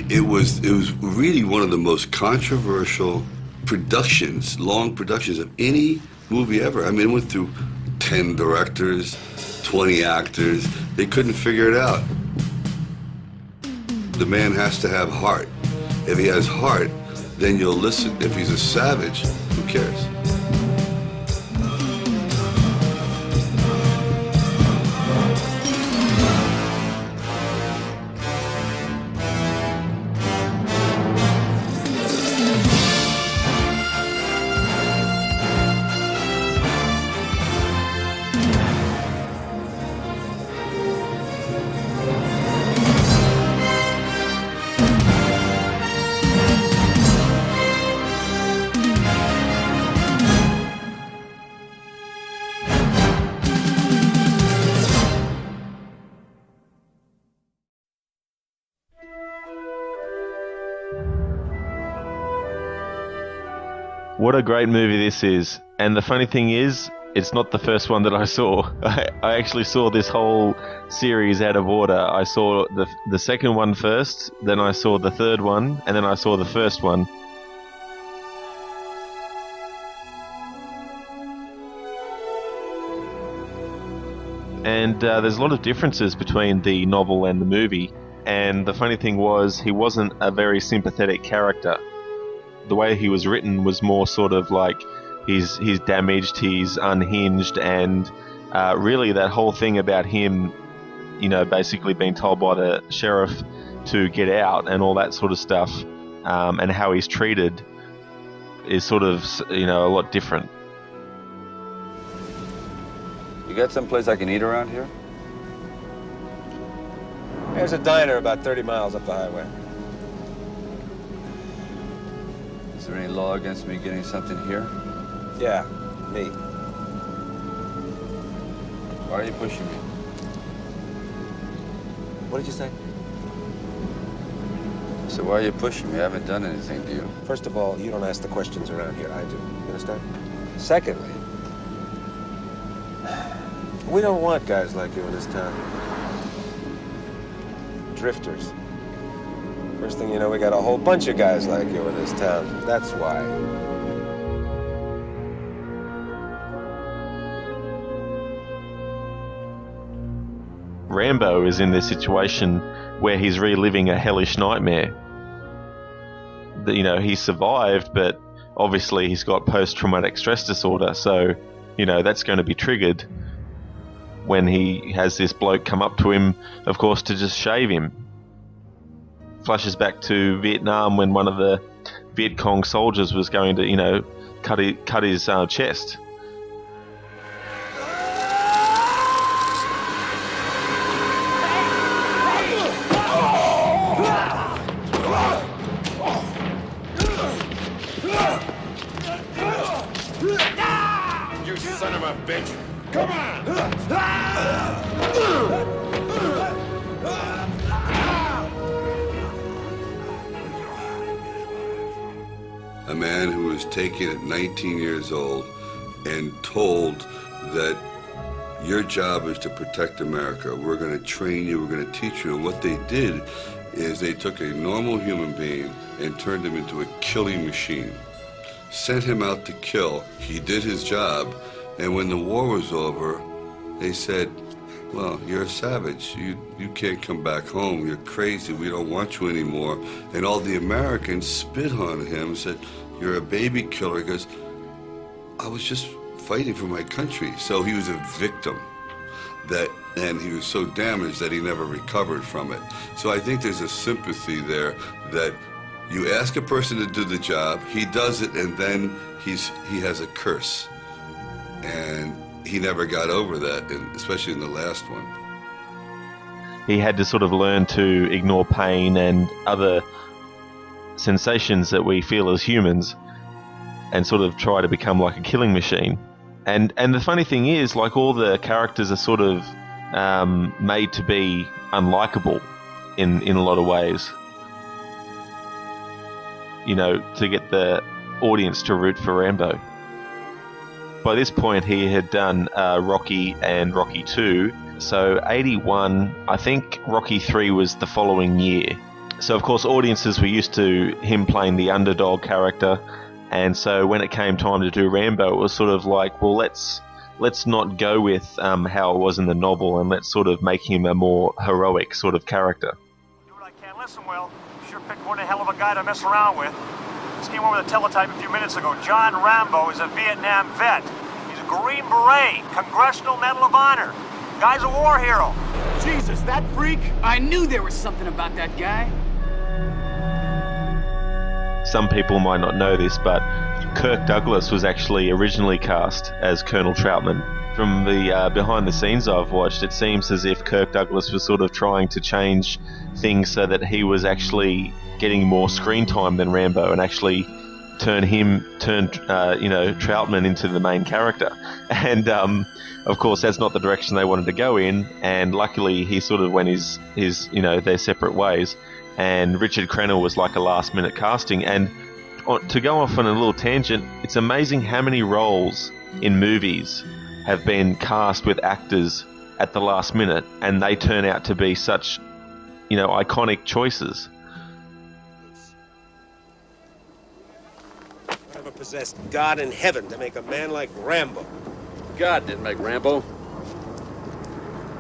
It was really one of the most controversial productions, long productions of any movie ever. I mean, it went through 10 directors, 20 actors. They couldn't figure it out. The man has to have heart. If he has heart, then you'll listen. If he's a savage, who cares? What a great movie this is. And the funny thing is, it's not the first one that I saw. I actually saw this whole series out of order. I saw the second one first, then I saw the third one, and then I saw the first one. And there's a lot of differences between the novel and the movie. And the funny thing was, he wasn't a very sympathetic character. The way he was written was more sort of like he's damaged, he's unhinged, and really that whole thing about him, you know, basically being told by the sheriff to get out and all that sort of stuff, and how he's treated is sort of, you know, a lot different. You got someplace I can eat around here? There's a diner about 30 miles up the highway. Is there any law against me getting something here? Yeah, me. Why are you pushing me? What did you say? So why are you pushing me? I haven't done anything to you. First of all, you don't ask the questions around here. I do. You understand? Secondly, we don't want guys like you in this town. Drifters. First thing you know, we got a whole bunch of guys like you in this town. That's why. Rambo is in this situation where he's reliving a hellish nightmare. You know, he survived, but obviously he's got post-traumatic stress disorder, so, you know, that's going to be triggered when he has this bloke come up to him, of course, to just shave him. Flashes back to Vietnam when one of the Viet Cong soldiers was going to, you know, cut his chest. You son of a bitch! Come on! A man who was taken at 19 years old and told that your job is to protect America. We're going to train you, we're going to teach you. And what they did is they took a normal human being and turned him into a killing machine. Sent him out to kill. He did his job. And when the war was over, they said, well, you're a savage. You can't come back home. You're crazy. We don't want you anymore. And all the Americans spit on him and said, you're a baby killer. He goes, I was just fighting for my country. So he was a victim. And he was so damaged that he never recovered from it. So I think there's a sympathy there that you ask a person to do the job, he does it, and then he has a curse. And he never got over that, especially in the last one. He had to sort of learn to ignore pain and other sensations that we feel as humans and sort of try to become like a killing machine. And the funny thing is, like, all the characters are sort of made to be unlikable in a lot of ways. to get the audience to root for Rambo. By this point, he had done Rocky and Rocky 2. So 81, I think Rocky 3 was the following year. So of course audiences were used to him playing the underdog character, and so when it came time to do Rambo, it was sort of like, well, let's not go with how it was in the novel, and let's sort of make him a more heroic sort of character. Do what I can. Listen, Will, you sure picked one hell of a guy to mess around with. This came over the teletype a few minutes ago. John Rambo is a Vietnam vet. He's a Green Beret, Congressional Medal of Honor. Guy's a war hero. Jesus, that freak? I knew there was something about that guy. Some people might not know this, but Kirk Douglas was actually originally cast as Colonel Troutman. From the behind the scenes I've watched, it seems as if Kirk Douglas was sort of trying to change things so that he was actually getting more screen time than Rambo, and actually turn Troutman into the main character. And of course, that's not the direction they wanted to go in, and luckily he sort of went his their separate ways. And Richard Crenna was like a last-minute casting. And to go off on a little tangent, it's amazing how many roles in movies have been cast with actors at the last minute, and they turn out to be such, iconic choices. Whatever possessed God in heaven to make a man like Rambo? God didn't make Rambo.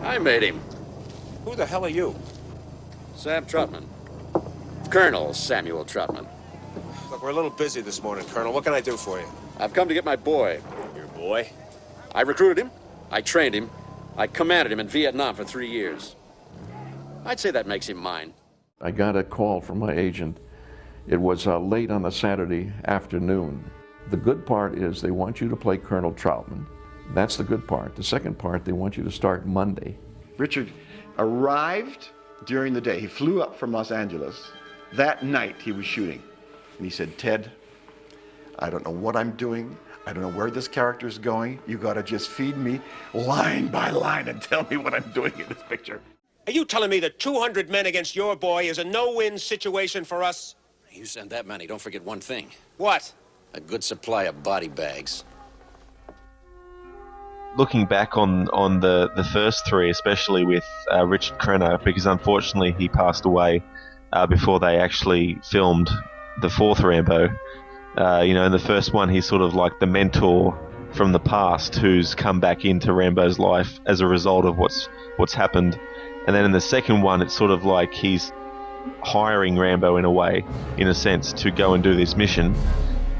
I made him. Who the hell are you? Sam Troutman. Colonel Samuel Troutman. Look, we're a little busy this morning, Colonel. What can I do for you? I've come to get my boy. Your boy? I recruited him. I trained him. I commanded him in Vietnam for 3 years. I'd say that makes him mine. I got a call from my agent. It was late on a Saturday afternoon. The good part is they want you to play Colonel Troutman. That's the good part. The second part, they want you to start Monday. Richard arrived during the day. He flew up from Los Angeles. That night he was shooting. And he said, Ted, I don't know what I'm doing. I don't know where this character is going. You got to just feed me line by line and tell me what I'm doing in this picture. Are you telling me that 200 men against your boy is a no-win situation for us? You send that many, don't forget one thing. What? A good supply of body bags. Looking back on the first three, especially with Richard Crenna, because unfortunately he passed away before they actually filmed the fourth Rambo. In the first one, he's sort of like the mentor from the past who's come back into Rambo's life as a result of what's happened. And then in the second one, it's sort of like he's hiring Rambo in a way, in a sense, to go and do this mission.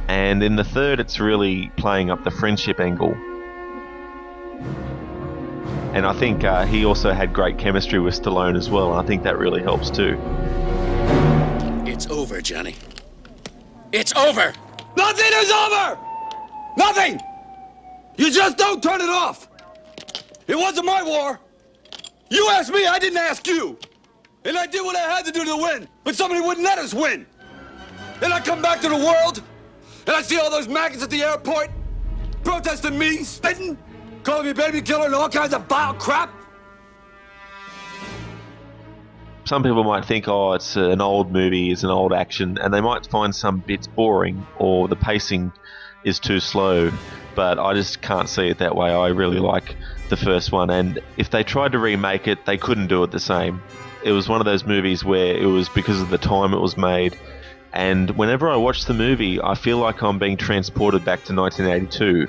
And in the third, it's really playing up the friendship angle. And I think he also had great chemistry with Stallone as well, and I think that really helps too. It's over, Johnny. It's over! Nothing is over! Nothing! You just don't turn it off! It wasn't my war! You asked me, I didn't ask you! And I did what I had to do to win, but somebody wouldn't let us win! Then I come back to the world, and I see all those maggots at the airport, protesting me, spitting, calling me baby killer and all kinds of vile crap! Some people might think, oh, it's an old movie, it's an old action, and they might find some bits boring or the pacing is too slow, but I just can't see it that way. I really like the first one, and if they tried to remake it, they couldn't do it the same. It was one of those movies where it was because of the time it was made, and whenever I watch the movie, I feel like I'm being transported back to 1982.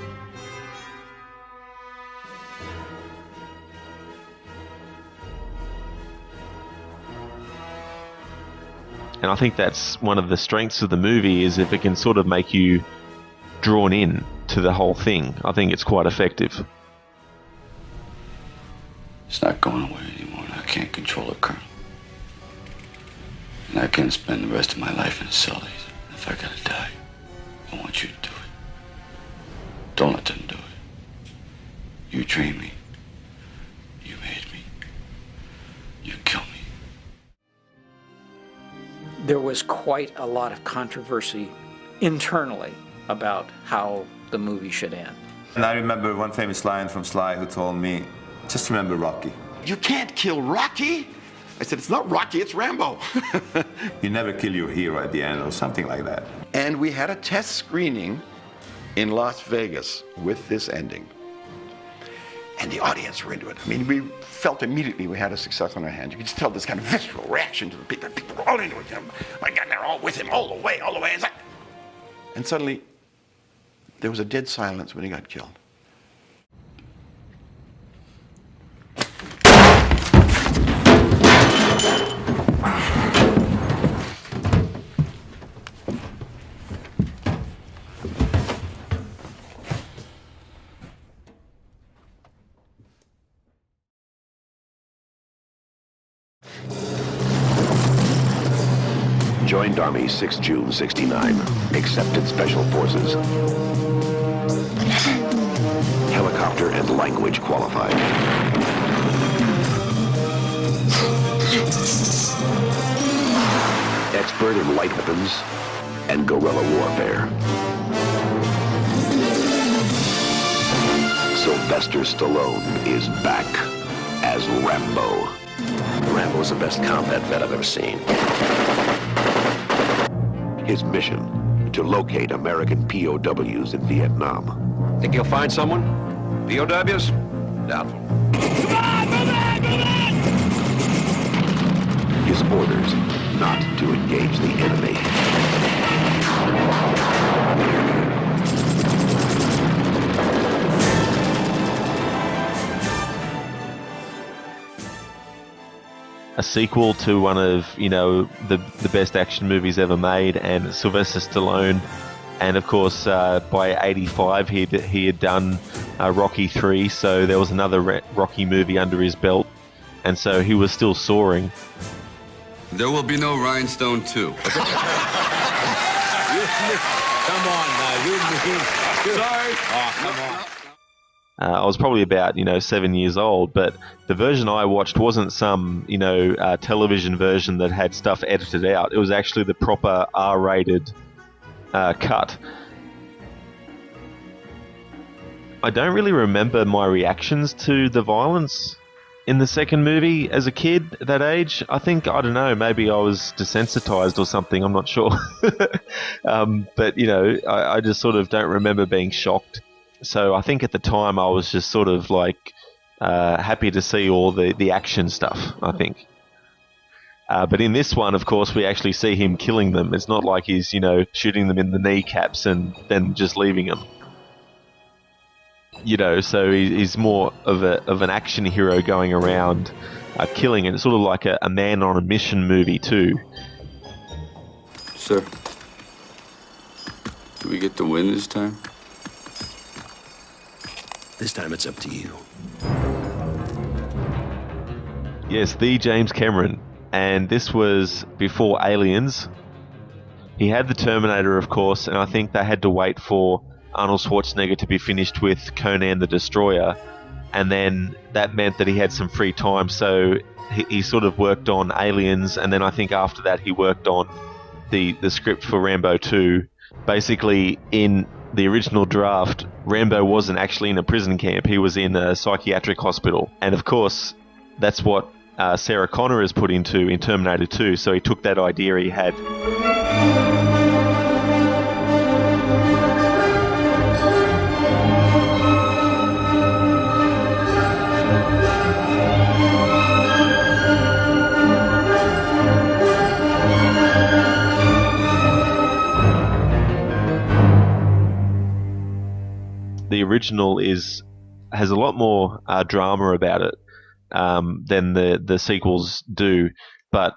And I think that's one of the strengths of the movie, is if it can sort of make you drawn in to the whole thing. I think it's quite effective. It's not going away anymore, and I can't control it, Colonel. And I can't spend the rest of my life in a cell. If I gotta die, I want you to do it. Don't let them do it. You trained me. You made me. You killed me. There was quite a lot of controversy internally about how the movie should end. And I remember one famous line from Sly who told me, just remember Rocky. You can't kill Rocky. I said, it's not Rocky, it's Rambo. You never kill your hero at the end or something like that. And we had a test screening in Las Vegas with this ending. And the audience were into it. I mean, we felt immediately we had a success on our hands. You could just tell this kind of visceral reaction to the people. People were all into it. My God, they're all with him all the way. And suddenly, there was a dead silence when he got killed. Joined Army 6 June 69. Accepted Special Forces. Helicopter and language qualified. Expert in light weapons and guerrilla warfare. Sylvester Stallone is back as Rambo. Rambo's the best combat vet I've ever seen. His mission, to locate American POWs in Vietnam. Think you'll find someone? POWs? Doubtful. His orders, not to engage the enemy. A sequel to one of, the best action movies ever made, and Sylvester Stallone. And of course, by 85, he had done Rocky 3, so there was another Rocky movie under his belt, and so he was still soaring. There will be no Rhinestone 2. Come on now, Sorry. Oh, come on. I was probably about, 7 years old, but the version I watched wasn't some, television version that had stuff edited out. It was actually the proper R-rated cut. I don't really remember my reactions to the violence in the second movie as a kid at that age. I don't know, maybe I was desensitized or something, I'm not sure. But, I just sort of don't remember being shocked. So I think at the time I was just sort of like happy to see all the action stuff, I think. But in this one, of course, we actually see him killing them. It's not like he's, shooting them in the kneecaps and then just leaving them. So he's more of an action hero going around killing, and it's sort of like a man on a mission movie too. Sir, do we get to win this time? This time it's up to you. Yes, the James Cameron. And this was before Aliens. He had the Terminator, of course, and I think they had to wait for Arnold Schwarzenegger to be finished with Conan the Destroyer. And then that meant that he had some free time, so he sort of worked on Aliens, and then I think after that he worked on the script for Rambo 2. Basically, in the original draft, Rambo wasn't actually in a prison camp. He was in a psychiatric hospital. And of course, that's what Sarah Connor is put into in Terminator 2. So he took that idea he had. The original has a lot more drama about it than the sequels do, but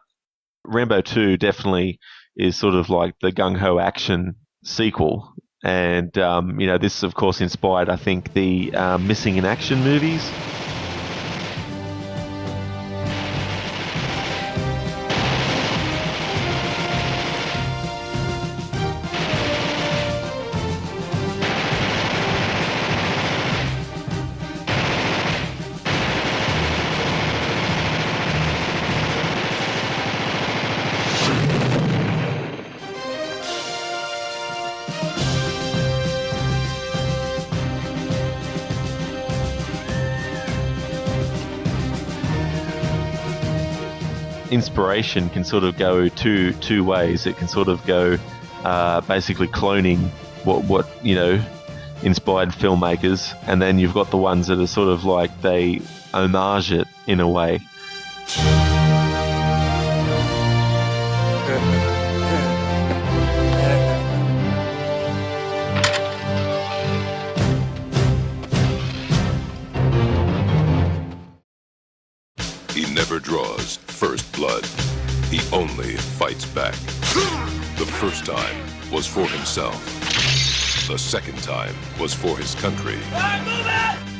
Rambo 2 definitely is sort of like the gung-ho action sequel, and this of course inspired, I think, the Missing in Action movies. inspiration can sort of go two ways. It can sort of go basically cloning what inspired filmmakers, and then you've got the ones that are sort of like they homage it in a way. He never draws first blood. He only fights back. The first time was for himself. The second time was for his country.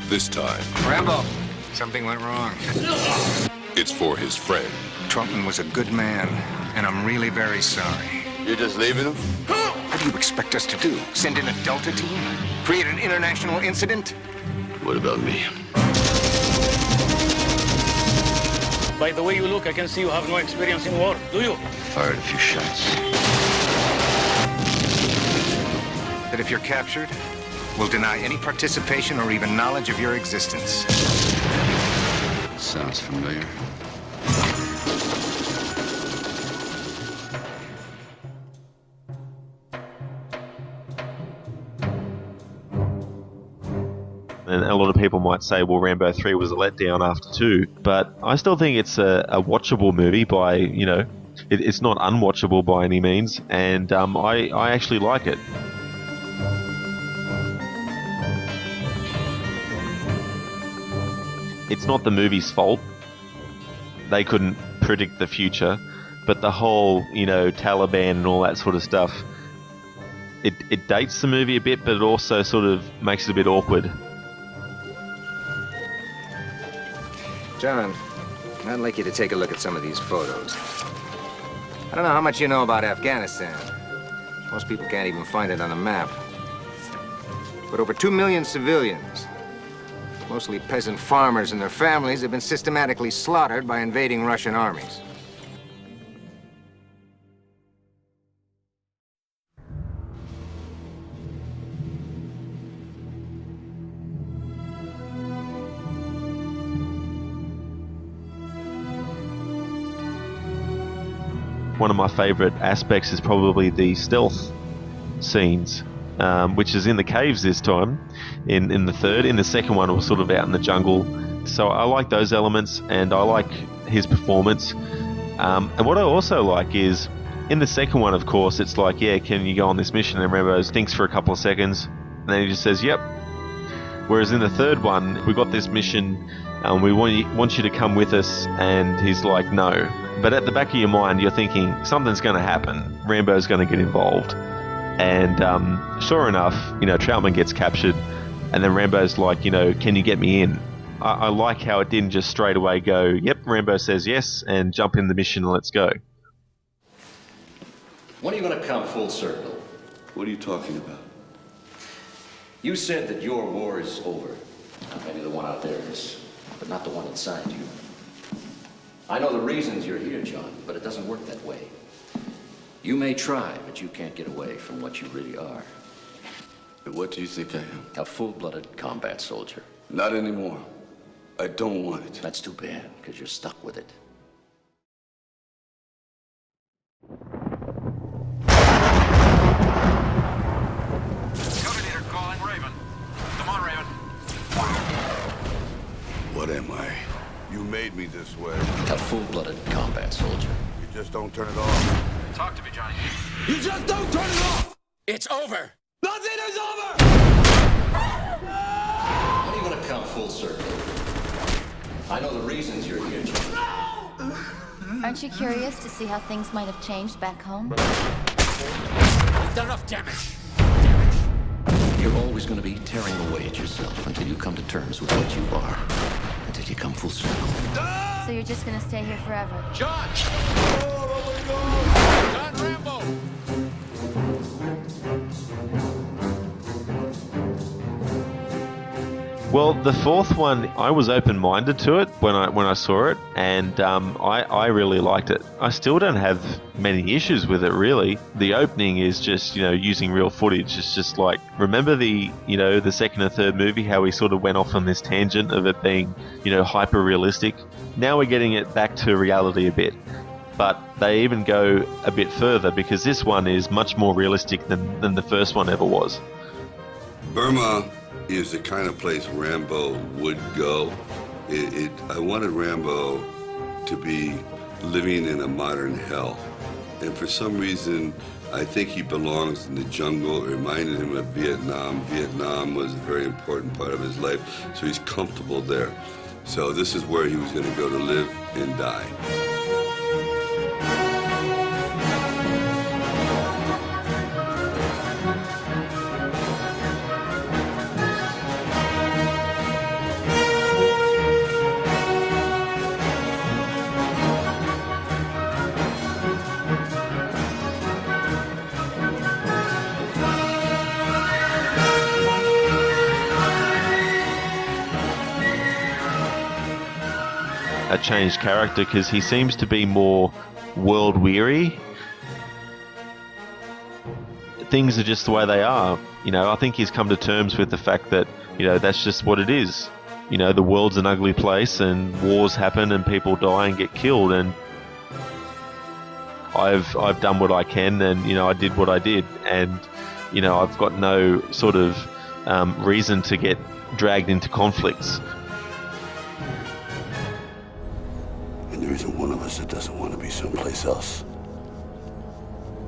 This time, Rambo, something went wrong. it's for his friend. Trotman was a good man, and I'm really very sorry. You're just leaving him? What do you expect us to do? Send in a Delta team? Create an international incident? What about me? By the way you look, I can see you have no experience in war, do you? Fired a few shots. That if you're captured, we'll deny any participation or even knowledge of your existence. Sounds familiar. And a lot of people might say, well, Rambo 3 was a letdown after 2, but I still think it's a watchable movie by, it's not unwatchable by any means, and I actually like it. It's not the movie's fault. They couldn't predict the future, but the whole, Taliban and all that sort of stuff, it dates the movie a bit, but it also sort of makes it a bit awkward. John, I'd like you to take a look at some of these photos. I don't know how much you know about Afghanistan. Most people can't even find it on a map. But over 2 million civilians, mostly peasant farmers and their families, have been systematically slaughtered by invading Russian armies. One of my favorite aspects is probably the stealth scenes, which is in the caves this time, in the third. In the second one, it was sort of out in the jungle. So I like those elements, and I like his performance. And what I also like is, in the second one, of course, it's like, yeah, can you go on this mission? And Rambo thinks for a couple of seconds, and then he just says, yep. Whereas in the third one, we got this mission, we want you to come with us, and he's like, no. But at the back of your mind, you're thinking, something's going to happen. Rambo's going to get involved. And sure enough, Troutman gets captured, and then Rambo's like, can you get me in? I like how it didn't just straight away go, yep, Rambo says yes, and jump in the mission and let's go. When are you going to come full circle? What are you talking about? You said that your war is over. Now, maybe the one out there is, but not the one inside you. I know the reasons you're here, John, but it doesn't work that way. You may try, but you can't get away from what you really are. What do you think I am? A full-blooded combat soldier. Not anymore. I don't want it. That's too bad, because you're stuck with it. Coordinator calling Raven. Come on, Raven. What am I? You made me this way. A full-blooded combat soldier. You just don't turn it off. Talk to me, Johnny. You just don't turn it off! It's over! Nothing is over! When are you going to come full circle? I know the reasons you're here, John. Aren't you curious to see how things might have changed back home? You've done enough damage. You're always going to be tearing away at yourself until you come to terms with what you are. Until you come full circle. So you're just gonna stay here forever? John! John Rambo! Well, the fourth one, I was open-minded to it when I saw it, and I really liked it. I still don't have many issues with it, really. The opening is just, using real footage. It's just like, remember the second and third movie, how we sort of went off on this tangent of it being, hyper-realistic? Now we're getting it back to reality a bit. But they even go a bit further because this one is much more realistic than the first one ever was. Burma is the kind of place Rambo would go. I wanted Rambo to be living in a modern hell. And for some reason, I think he belongs in the jungle. It reminded him of Vietnam. Vietnam was a very important part of his life, so he's comfortable there. So this is where he was going to go to live and die. A changed character because he seems to be more world weary. Things are just the way they are. I think he's come to terms with the fact that, that's just what it is. The world's an ugly place and wars happen and people die and get killed, and I've done what I can, and I did what I did, and I've got no sort of reason to get dragged into conflicts. And there isn't one of us that doesn't want to be someplace else.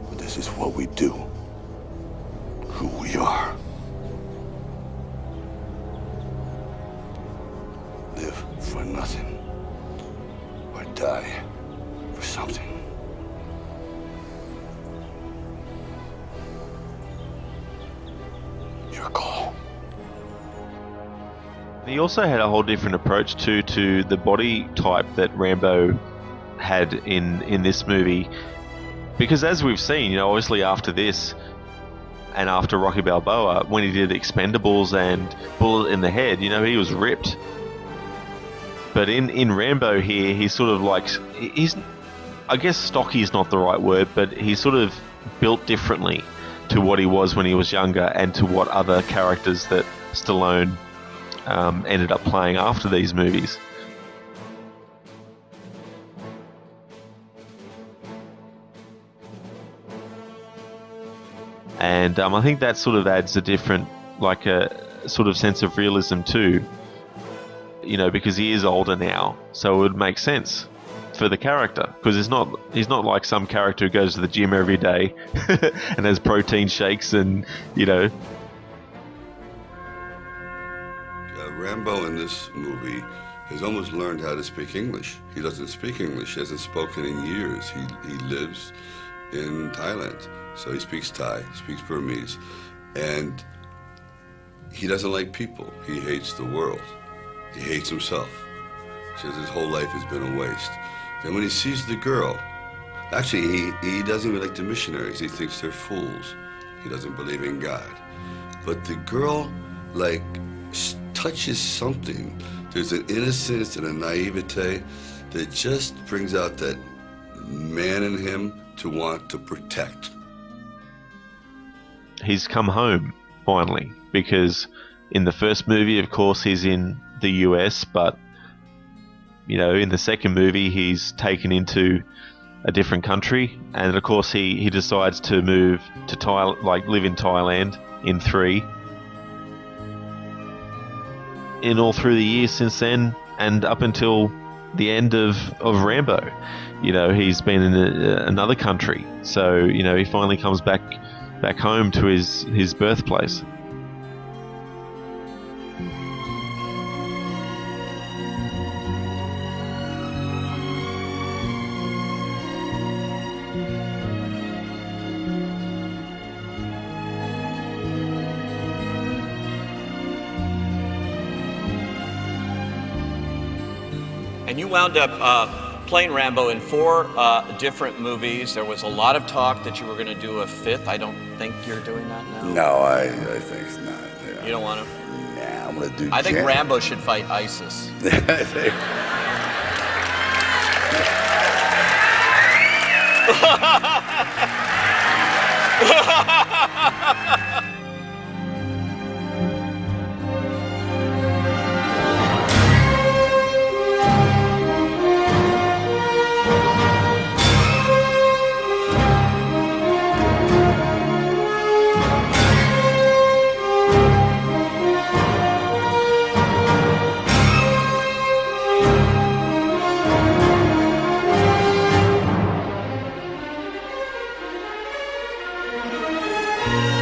But this is what we do, who we are. Live for nothing, or die for something. Your call. He also had a whole different approach to the body type that Rambo had in this movie, because as we've seen, obviously after this and after Rocky Balboa, when he did Expendables and Bullet in the Head, he was ripped. But in Rambo here, he's sort of like, I guess stocky is not the right word, but he's sort of built differently to what he was when he was younger and to what other characters that Stallone ended up playing after these movies. And I think that sort of adds a different, like a sort of sense of realism too, because he is older now, so it would make sense for the character, because he's not like some character who goes to the gym every day and has protein shakes and Rambo in this movie has almost learned how to speak English. He doesn't speak English. He hasn't spoken in years. He lives in Thailand, so he speaks Thai, speaks Burmese, and he doesn't like people. He hates the world. He hates himself. He says his whole life has been a waste. And when he sees the girl, actually he doesn't even like the missionaries. He thinks they're fools. He doesn't believe in God. But the girl, touches something. There's an innocence and a naivete that just brings out that man in him to want to protect. He's come home finally, because in the first movie, of course, he's in the US, but in the second movie, he's taken into a different country, and of course, he decides to move to Thailand, live in Thailand in 3. In all through the years since then, and up until the end of Rambo, he's been in another country. So he finally comes back home to his birthplace. And you wound up playing Rambo in 4 different movies. There was a lot of talk that you were going to do a 5th. I don't think you're doing that now. No, I think it's not. Yeah. You don't want to? Nah, I'm going to do I think Rambo should fight ISIS. Bye.